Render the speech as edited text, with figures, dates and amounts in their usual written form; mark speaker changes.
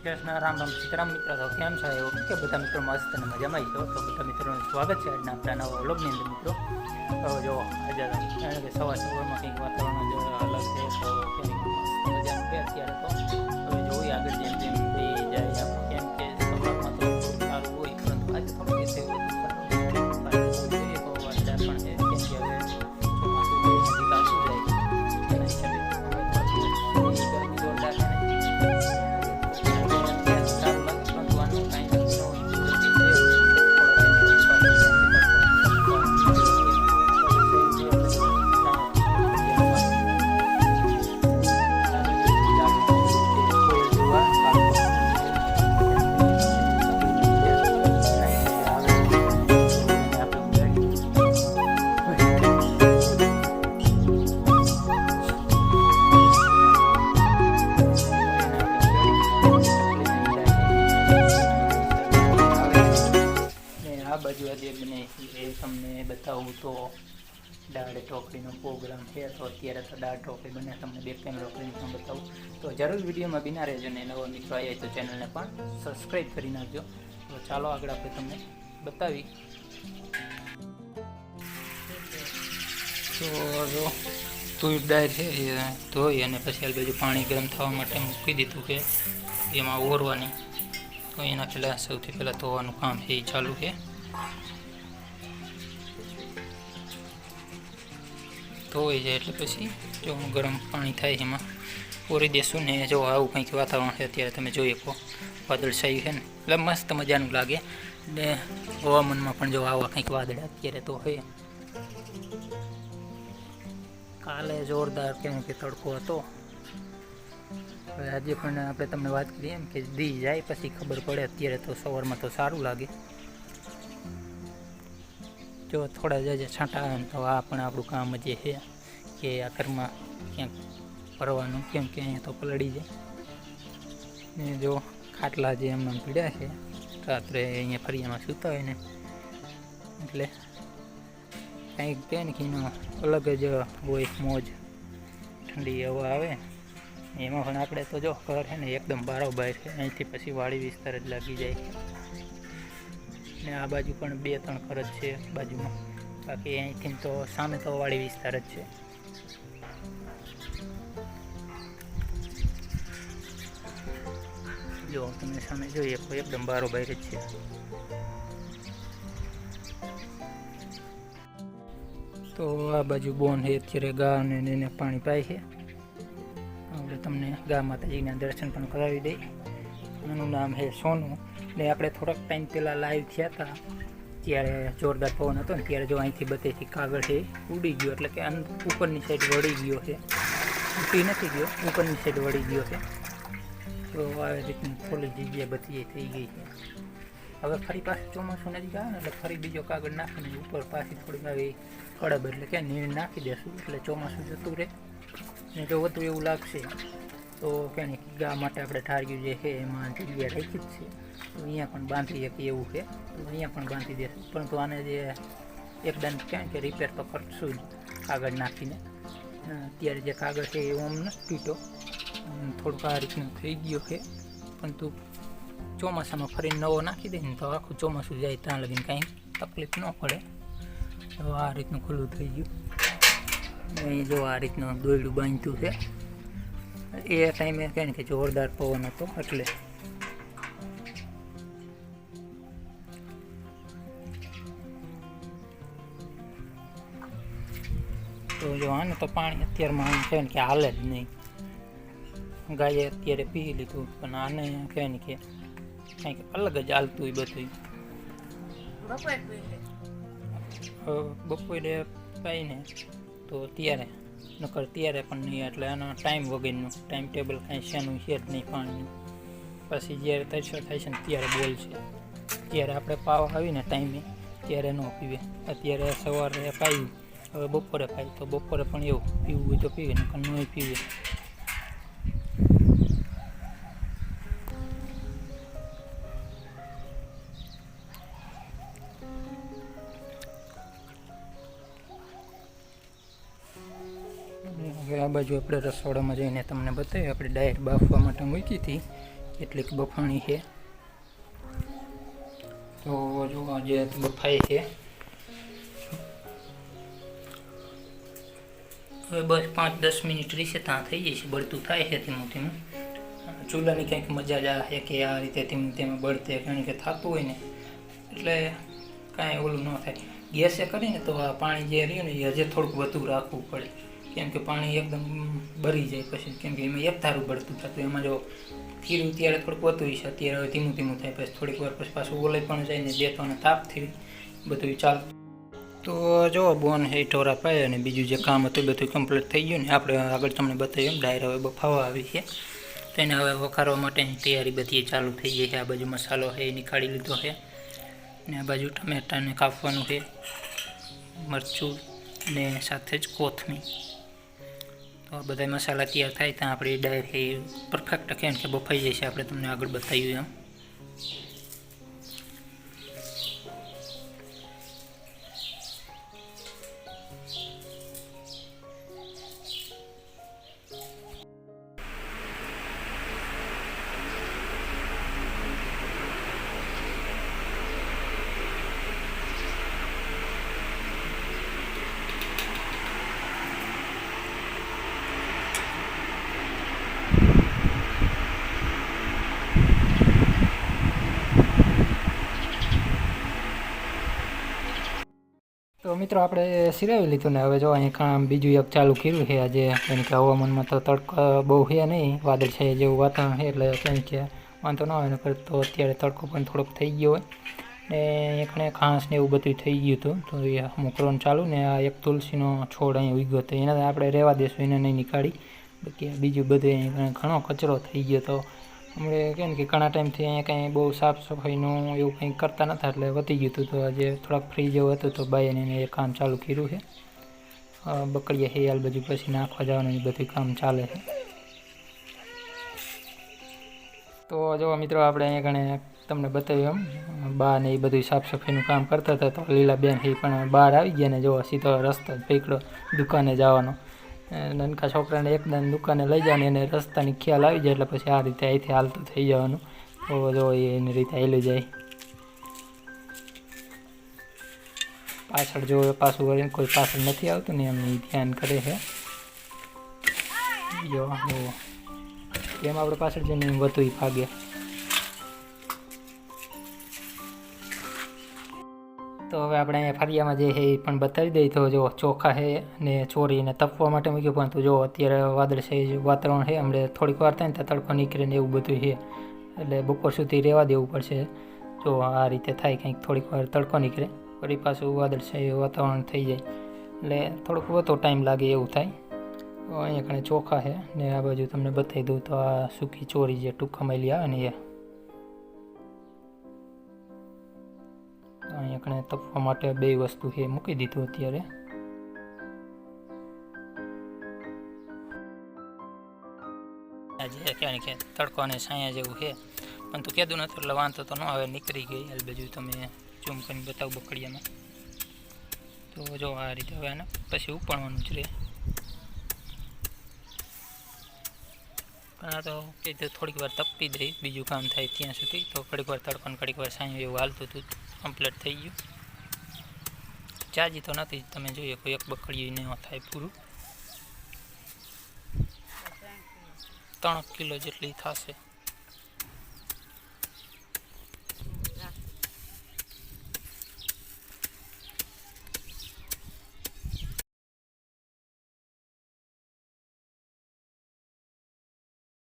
Speaker 1: કૃષ્ણ રામ રામ સીતારામ મિત્રો તો કેમ છો એવું કે બધા મિત્રો મસ્ત અને મજામાં છો તો બધા મિત્રોનું સ્વાગત છે આજના આપણા નવા વ્લોગની અંદર મિત્રો તો જો આજે કારણ કે સવારમાં કંઈક વાતાવરણ જો અલગ છે તો કંઈક મસ્ત મજાનું છે અત્યારે તો હવે જોઈએ આગળ જેમ જેમ જાય કેમ કે સવારમાં તો સારું હોય પરંતુ આજે થોડું રીતે વધુ સારું જોઈએ તો વાદળા પણ છે કેમ કે હવે ચોમાસું નજીક આવતું જાય એના હિસાબે ગરમી જોરદાર છે બાજુ આજે બને એ તમને બતાવું તો દાળ ઢોકળીનો પ્રોગ્રામ છે તો અત્યારે તો દાળ ઢોકળી બને તમને બે કેમેરો કરીને પણ બતાવું તો જરૂર વિડીયોમાં બિના રહેજો ને નવા મિત્રો આવ્યા તો ચેનલને પણ સબસ્ક્રાઈબ કરી નાખજો તો ચાલો આગળ આપણે તમને બતાવી તો જો તુર દાળ છે એ ધોઈ અને પછી આ બાજુ પાણી ગરમ થવા માટે મૂકી દીધું કે એમાં ઓરવાની તો એના પહેલાં સૌથી પહેલાં ધોવાનું કામ છે એ ચાલુ છે ધોઈ જાય એટલે પછી જો ગરમ પાણી થાય એમાં ઓરી દેશું ને જો આવું કંઈક વાતાવરણ છે અત્યારે તમે જોઈ શકો વાદળછાયું છે ને એટલે મસ્ત મજાનું લાગે ને હવામાનમાં પણ જો આવા કંઈક વાદળ અત્યારે તો હોય કાલે જોરદાર કેમ કે તડકો હતો હવે આજે પણ આપણે તમને વાત કરીએ એમ કે દી જાય પછી ખબર પડે અત્યારે તો સવારમાં તો સારું લાગે જો થોડા જ છાંટા આવે ને તો આ પણ આપણું કામ જે છે કે આ ઘરમાં ક્યાંક ભરવાનું કેમ કે અહીંયા તો પલળી જાય ને જો ખાટલા જે એમને પીડ્યા છે રાત્રે અહીંયા ફરિયામાં સૂતા હોય ને એટલે કંઈક કહે ને કે એનો અલગ જ હોય મોજ ઠંડી હવા આવે એમાં પણ આપણે તો જો ઘર છે ને એકદમ બારોબાર છે અહીંથી પછી વાડી વિસ્તાર જ લાગી જાય ને આ બાજુ પણ 2-3 ઘર જ છે બાજુમાં બાકી અહીંથી તો સામે તો વાડી વિસ્તાર જ છે જો તમે સામે જોઈએ તો એકદમ બારોબાર જ છે તો આ બાજુ બોન છે અત્યારે ગા અને એને પાણી પાય છે આપણે તમને ગા માતાજીના દર્શન પણ કરાવી દઈએ એનું નામ છે સોનું ને આપણે થોડાક ટાઈમ પહેલાં લાઈવ થયા હતા ત્યારે જોરદાર પવન હતો ને ત્યારે જો અહીંથી બધેથી કાગળ છે ઉડી ગયો એટલે કે ઉપરની સાઈડ વળી ગયો છે ઉડી નથી ગયો ઉપરની સાઈડ વળી ગયો છે તો આવી રીતની થોડી જગ્યાએ બધી થઈ ગઈ છે હવે ફરી પાછું ચોમાસું નજીક આવે ને એટલે ફરી બીજો કાગળ નાખીને ઉપર પાછી થોડીક આવી કડબ એટલે કે નીર નાખી દેશું એટલે ચોમાસું જતું રહે ને જો વધુ એવું લાગશે તો કેને ગા માટે આપણે ટાર્ગ્યુ જે છે એમાં જગ્યા રાખી જ છે તો અહીંયા પણ બાંધી શકીએ એવું છે તો અહીંયા પણ બાંધી દેશું પરંતુ આને જે એકદમ ક્યાં કે રિપેર તો કરશું જ કાગળ નાખીને અત્યારે જે કાગળ છે એ ઓમ નથી પીટો થોડુંક આ રીતનું થઈ ગયો છે પરંતુ ચોમાસામાં ફરી નવો નાખી દે ને તો આખું ચોમાસું જાય ત્યાં લગીને કાંઈ તકલીફ ન પડે તો આ રીતનું ખુલ્લું થઈ ગયું અહીં જો આ રીતનું દોયડું બાંધ્યું છે એ ટાઈમે કહે ને કે જોરદાર પવન હતો એટલે તો જો આને તો પાણી અત્યારમાં આમ કહે ને કે હાલે જ નહીં ગાયે અત્યારે પી લીધું પણ આને કહે ને કે કંઈક અલગ જ હાલતું બધું બપોરે પાઈને તો ત્યારે નકર ત્યારે પણ નહીં એટલે એનો ટાઈમ વગરનું ટાઈમ ટેબલ કાંઈ શેનું છે જ નહીં પાણીનું પછી જ્યારે તરસો થાય છે ને ત્યારે બોલશે ત્યારે આપણે પાવા આવીને ટાઈમે ત્યારે ન પીવે અત્યારે સવારે પાયું હવે બપોરે પાય તો બપોરે પણ એવું પીવું હોય તો પીવે નકર નહીં પીવે હવે આ બાજુ આપણે રસોડામાં જઈને તમને બતાવ્યું આપણે ડાયરેક્ટ બાફવા માટે મૂકી હતી એટલી બફાણી છે. તો જો આજે બફાઈ છે. હવે બસ 5-10 મિનિટ રહેશે ત્યાં થઈ જશે. બળતું થાય છે ધીમું ધીમું. ચૂલાની કંઈક મજા જ આ છે કે આ રીતે ધીમે ધીમે બળતે કારણ કે થતું હોય ને એટલે કાંઈ ઓલું ન થાય. ગેસે કરીને તો આ પાણી જે રહ્યું ને એ હજી થોડુંક વધુ રાખવું પડે, કેમ કે પાણી એકદમ બળી જાય પછી, કેમ કે એમાં એક ધારું બળતું થતું. એમાં જો ખીરું ત્યારે થોડુંક વધુ છે, અત્યારે હવે ધીમું ધીમું થાય, પછી થોડીક વાર પછી પાછું ઓલાઈ પણ જાય ને દેતોને તાપથી બધું ચાલતું. તો જો બોન હે ઢોરા પાય અને બીજું જે કામ હતું બધું કમ્પ્લીટ થઈ ગયું ને આપણે આગળ તમને બતાવ્યું ડાયર હવે બફાવા આવી છે. તો એને હવે વઘારવા માટેની તૈયારી બધી ચાલુ થઈ ગઈ છે. આ બાજુ મસાલો છે એ નીકાળી લીધો છે ને આ બાજુ ટમેટાને કાપવાનું છે, મરચું ને સાથે જ કોથમીર. તો બધા મસાલા તૈયાર થાય ત્યાં આપણી ડાયર છે પરફેક્ટ કેમ કે બફાઈ જાય છે. આપણે તમને આગળ બતાવ્યું એમ. તો મિત્રો આપણે સિરાવી લીધું ને હવે જો અહીં કામ બીજું એક ચાલુ કર્યું છે આજે. કેમ કે હવામાનમાં તો તડકો બહુ છે નહીં, વાદળ છે જેવું વાતાવરણ છે એટલે કેમ કે વાંધો ન હોય. નકર તો અત્યારે તડકો પણ થોડોક થઈ ગયો હોય ને એકને ઘાસ ને એવું બધું થઈ ગયું હતું. તો એ મોકરવાનું ચાલુ ને આ એક તુલસીનો છોડ અહીં ઉગ્યો હતો, એને આપણે રહેવા દઈશું, એને નહીં નીકાળી. બાકી બીજું બધું અહીં ઘણો કચરો થઈ ગયો હતો. હમણાં કેમ કે ઘણા ટાઈમથી અહીંયા કંઈ બહુ સાફ સફાઈનું એવું કંઈ કરતા નહોતા એટલે વધી ગયું હતું. તો આજે થોડાક ફ્રી જેવું હતું તો બાઈને એને એ કામ ચાલુ કર્યું છે. બકડીયા હેયાલ બધું પછી નાખવા જવાનું એ બધું કામ ચાલે છે. તો જો મિત્રો આપણે અહીંયા ઘણે તમને બતાવ્યું એમ બા ને એ બધું સાફ સફાઈનું કામ કરતા હતા. તો લીલા બેન એ પણ બહાર આવી ગયા ને જો સીધો રસ્તો જ પકડ્યો દુકાને જવાનો. નાનકા છોકરાને એકદમ દુકાને લઈ જવાની એને રસ્તાની ખ્યાલ આવી જાય એટલે પછી આ રીતે અહીંથી હાલતું થઈ જવાનું. તો જો એની રીતે હાલી જાય. પાછળ જો પાછું વળીને કોઈ પાછળ નથી આવતું ને એમ ધ્યાન કરે છે. જો એમ આપણે પાછળ જઈને વધુ ભાગે. તો હવે આપણે અહીંયા ફરિયામાં જે છે એ પણ બતાવી દઈએ. તો જો ચોખા છે ને ચોરીને તપવા માટે મૂક્યું, પરંતુ જો અત્યારે વાદળ છે વાતાવરણ છે, હમણાં થોડીક વાર થાય ને ત્યાં તડકો નીકળે ને એવું બધું છે એટલે બપોર સુધી રહેવા દેવું પડશે. જો આ રીતે થાય, કંઈક થોડીક વાર તડકો નીકળે ફરી પાછું વાદળ છે વાતાવરણ થઈ જાય એટલે થોડોક વધુ ટાઈમ લાગે એવું થાય. તો અહીંયા ઘણે ચોખા છે ને આ બાજુ તમને બતાવી દઉં તો આ સૂકી ચોરી જે ટૂંકા માયલી આવે ને એ અહીંયા કણે તપવા માટે બે વસ્તુ છે મૂકી દીધું અત્યારે. આજે ક્યાં કે તડકો અને છાયા જેવું છે, પણ તું કીધું નથી એટલે વાંધો તો ન આવે, નીકળી ગઈ. હાલ બાજુ તમે ઝૂમ કરીને બતાવું બકડીયામાં. તો જો આ રીતે હવે એને પછી ઉપાડવાનું જ રહે. પણ આ તો કીધું થોડીક વાર તપતી દઈ બીજું કામ થાય ત્યાં સુધી. તો ઘડીક વાર તડકો ને ઘડીક વાર છાંયો એવું હાલતું હતું, કમ્પ્લીટ થઈ ગયું. ચાજી તો નથી, તમે જોઈએ કોઈ એક બકડી ન થાય પૂરું. 3 કિલો જેટલી થશે.